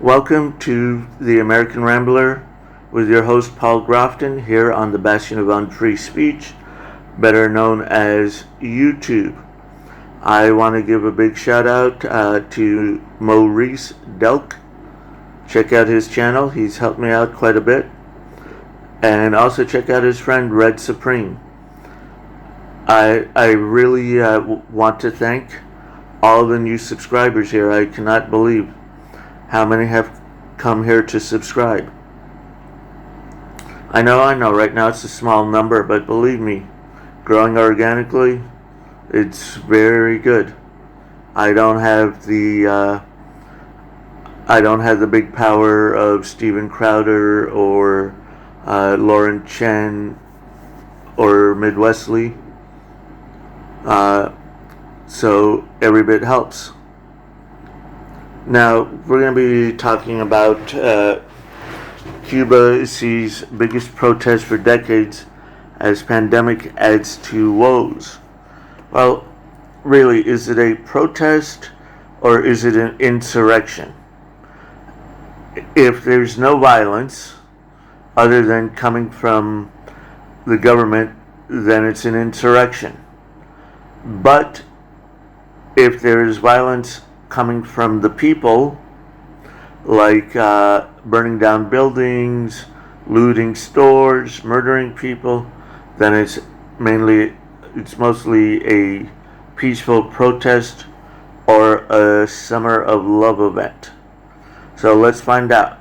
Welcome to the American Rambler with your host Paul Grofton here on the Bastion of Unfree Speech, better known as YouTube. I want to give a big shout out to Maurice Delk. Check out his channel, he's helped me out quite a bit. And also check out his friend Red Supreme. I really want to thank all the new subscribers here. I cannot believe how many have come here to subscribe. I know, right now it's a small number, but believe me, growing organically, it's very good. I don't have the big power of Steven Crowder or Lauren Chen or Midwestley. So every bit helps. Now, we're going to be talking about Cuba sees biggest protest for decades as pandemic adds to woes. Well, really, is it a protest or is it an insurrection? If there's no violence other than coming from the government, then it's an insurrection. But if there is violence coming from the people, like burning down buildings, looting stores, murdering people, then it's mostly a peaceful protest or a summer of love event. So let's find out.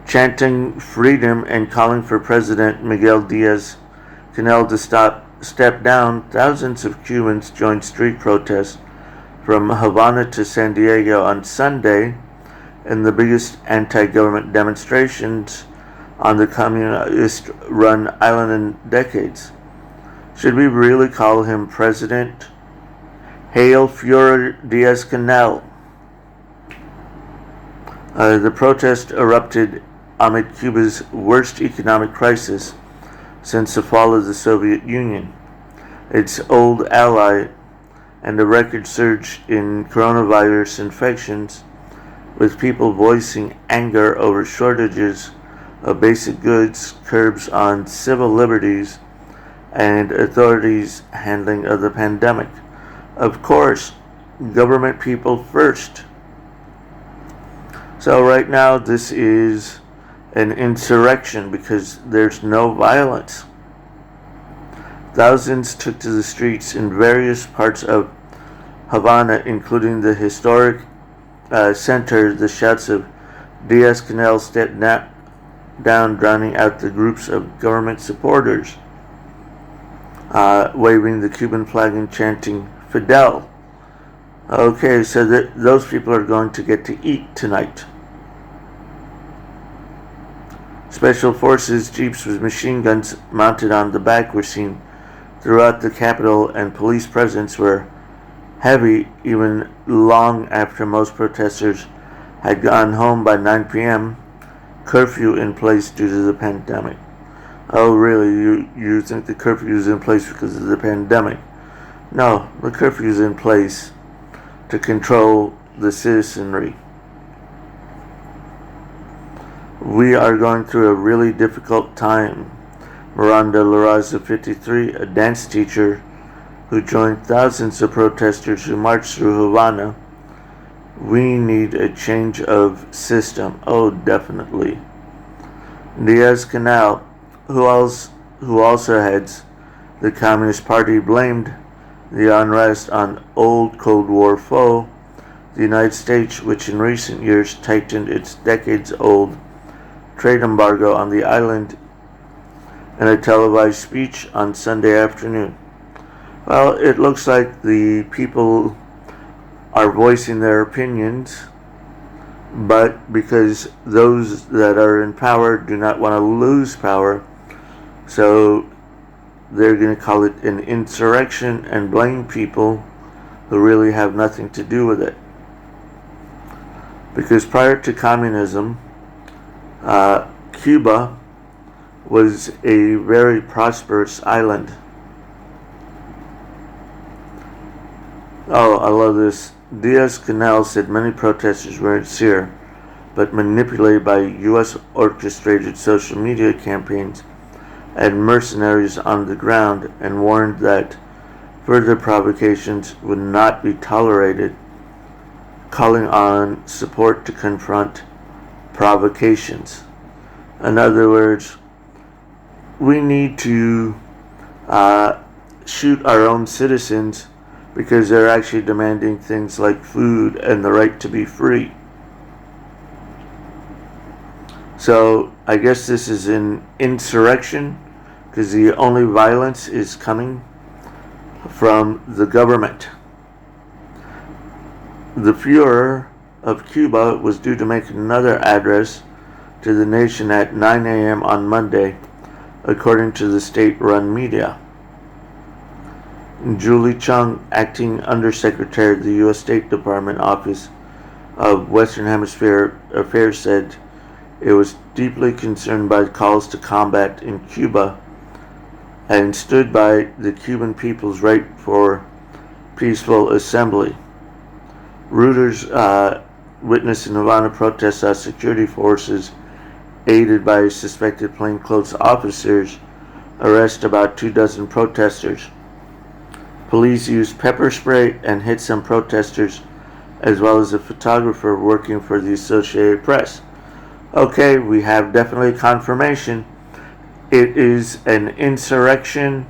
Chanting freedom and calling for President Miguel Diaz-Canel to step down, thousands of Cubans joined street protests from Havana to San Diego on Sunday in the biggest anti-government demonstrations on the communist-run island in decades. Should we really call him president? Hail Fuhrer Diaz-Canel. The protest erupted amid Cuba's worst economic crisis since the fall of the Soviet Union, its old ally, and a record surge in coronavirus infections, with people voicing anger over shortages of basic goods, curbs on civil liberties, and authorities' handling of the pandemic. Of course, government people first. So right now this is an insurrection because there's no violence. Thousands took to the streets in various parts of Havana, including the historic center. The shouts of Diaz-Canel step down, drowning out the groups of government supporters, waving the Cuban flag and chanting Fidel. Okay, so those people are going to get to eat tonight. Special forces jeeps with machine guns mounted on the back were seen throughout the capital, and police presence were heavy even long after most protesters had gone home by 9 p.m. Curfew in place due to the pandemic. Oh, really? You think the curfew is in place because of the pandemic? No, the curfew is in place to control the citizenry. We are going through a really difficult time. Miranda Laraza, 53, a dance teacher who joined thousands of protesters who marched through Havana. We need a change of system. Oh, definitely. Diaz-Canel, who also heads the Communist Party, blamed the unrest on old Cold War foe, the United States, which in recent years tightened its decades-old trade embargo on the island in a televised speech on Sunday afternoon. Well, it looks like the people are voicing their opinions, but because those that are in power do not want to lose power, so they're going to call it an insurrection and blame people who really have nothing to do with it. Because prior to communism, Cuba was a very prosperous island. Oh, I love this. Diaz-Canel said many protesters were sincere but manipulated by U.S. orchestrated social media campaigns and mercenaries on the ground, and warned that further provocations would not be tolerated, calling on support to confront provocations. In other words, we need to shoot our own citizens because they're actually demanding things like food and the right to be free. So I guess this is an insurrection because the only violence is coming from the government. The Führer of Cuba was due to make another address to the nation at 9 a.m. on Monday, according to the state-run media. Julie Chung, acting undersecretary of the U.S. State Department Office of Western Hemisphere Affairs, said it was deeply concerned by calls to combat in Cuba and stood by the Cuban people's right for peaceful assembly. Reuters witnessed in Havana protests saw security forces aided by suspected plainclothes officers arrest about 24 protesters. Police used pepper spray and hit some protesters, as well as a photographer working for the Associated Press. Okay, we have definitely confirmation. It is an insurrection,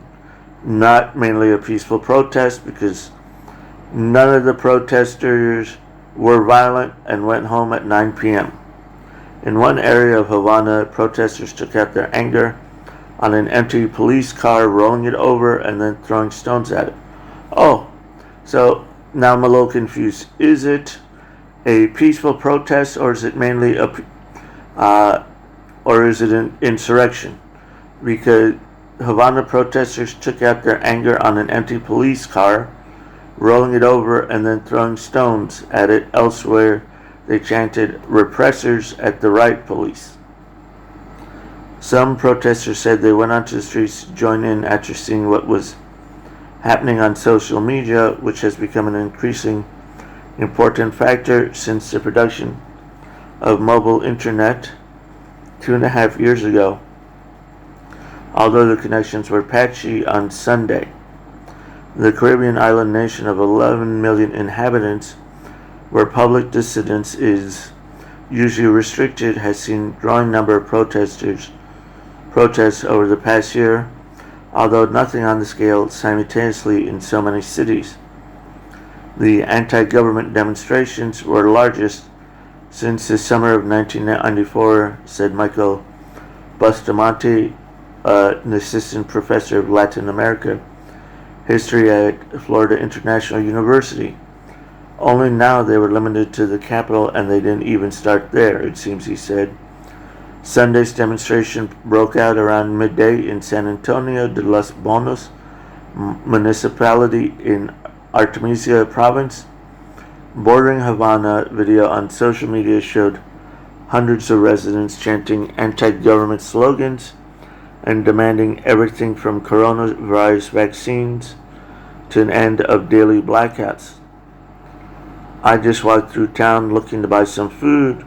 not mainly a peaceful protest, because none of the protesters were violent and went home at 9 p.m. In one area of Havana, protesters took out their anger on an empty police car, rolling it over and then throwing stones at it. Oh, so now I'm a little confused. Is it a peaceful protest, or is it mainly or is it an insurrection? Because Havana protesters took out their anger on an empty police car, rolling it over and then throwing stones at it. Elsewhere, they chanted "repressors" at the riot police. Some protesters said they went onto the streets to join in after seeing what was happening on social media, which has become an increasing important factor since the production of mobile internet 2.5 years ago, although the connections were patchy on Sunday. The Caribbean island nation of 11 million inhabitants, where public dissidence is usually restricted, has seen a growing number of protests over the past year, although nothing on the scale simultaneously in so many cities. The anti-government demonstrations were largest since the summer of 1994, said Michael Bustamante, an assistant professor of Latin America history at Florida International University. Only now they were limited to the capital, and they didn't even start there, it seems, he said. Sunday's demonstration broke out around midday in San Antonio de los Banos municipality in Artemisia province. Bordering Havana, video on social media showed hundreds of residents chanting anti-government slogans and demanding everything from coronavirus vaccines to an end of daily blackouts. I just walked through town looking to buy some food,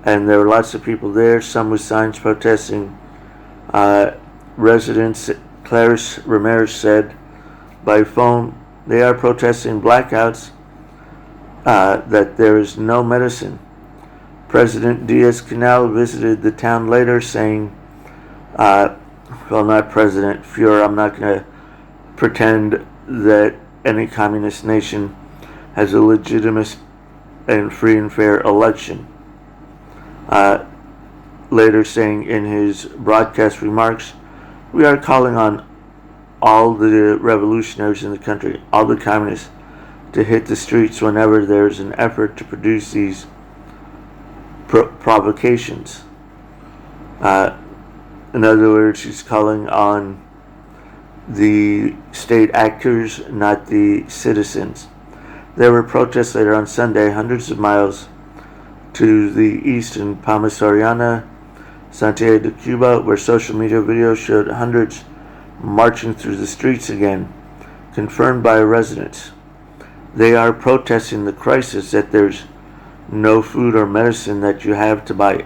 and there were lots of people there, some with signs protesting. Residents Clarice Ramirez said by phone they are protesting blackouts, that there is no medicine. President Diaz-Canel visited the town later, saying, well, not President Führer, I'm not going to pretend that any communist nation has a legitimate and free and fair election. Later saying in his broadcast remarks, we are calling on all the revolutionaries in the country, all the communists, to hit the streets whenever there is an effort to produce these provocations. In other words, he's calling on the state actors, not the citizens. There were protests later on Sunday, hundreds of miles to the east in Palma Soriana, Santiago de Cuba, where social media videos showed hundreds marching through the streets again, confirmed by residents. They are protesting the crisis that there's no food or medicine, that you have to buy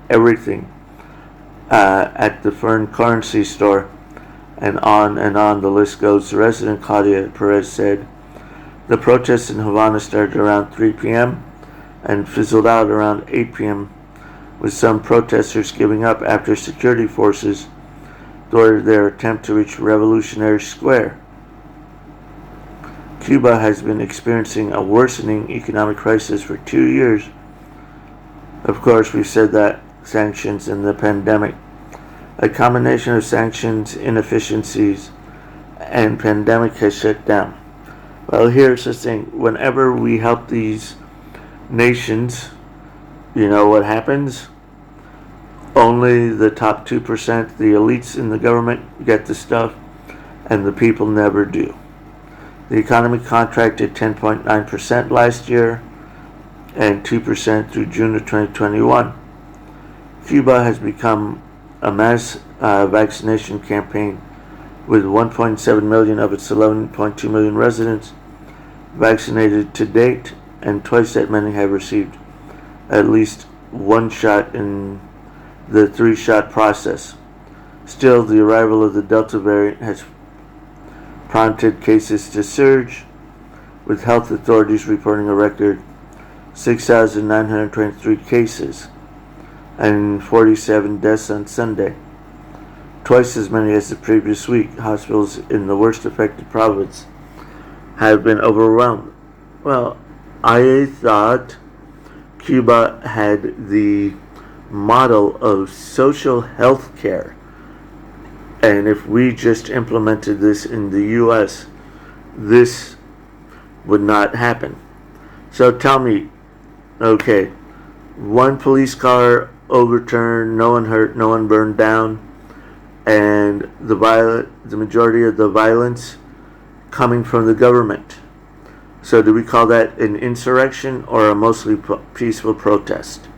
everything at the foreign currency store, and on the list goes. Resident Claudia Perez said the protests in Havana started around 3 p.m. and fizzled out around 8 p.m., with some protesters giving up after security forces thwarted their attempt to reach Revolutionary Square. Cuba has been experiencing a worsening economic crisis for 2 years. Of course, we've said that sanctions and the pandemic. A combination of sanctions, inefficiencies, and pandemic has shut down. Well, here's the thing. Whenever we help these nations, you know what happens? Only the top 2%, the elites in the government, get the stuff, and the people never do. The economy contracted 10.9% last year and 2% through June of 2021. Cuba has become a mass vaccination campaign, with 1.7 million of its 11.2 million residents vaccinated to date, and twice that many have received at least one shot in the 3-shot process. Still, the arrival of the Delta variant has prompted cases to surge, with health authorities reporting a record 6,923 cases and 47 deaths on Sunday, twice as many as the previous week. Hospitals in the worst affected province have been overwhelmed. Well, I thought Cuba had the model of social health care, and if we just implemented this in the U.S., this would not happen. So tell me, okay, one police car overturned, no one hurt, no one burned down, and the majority of the violence coming from the government. So do we call that an insurrection or a mostly peaceful protest?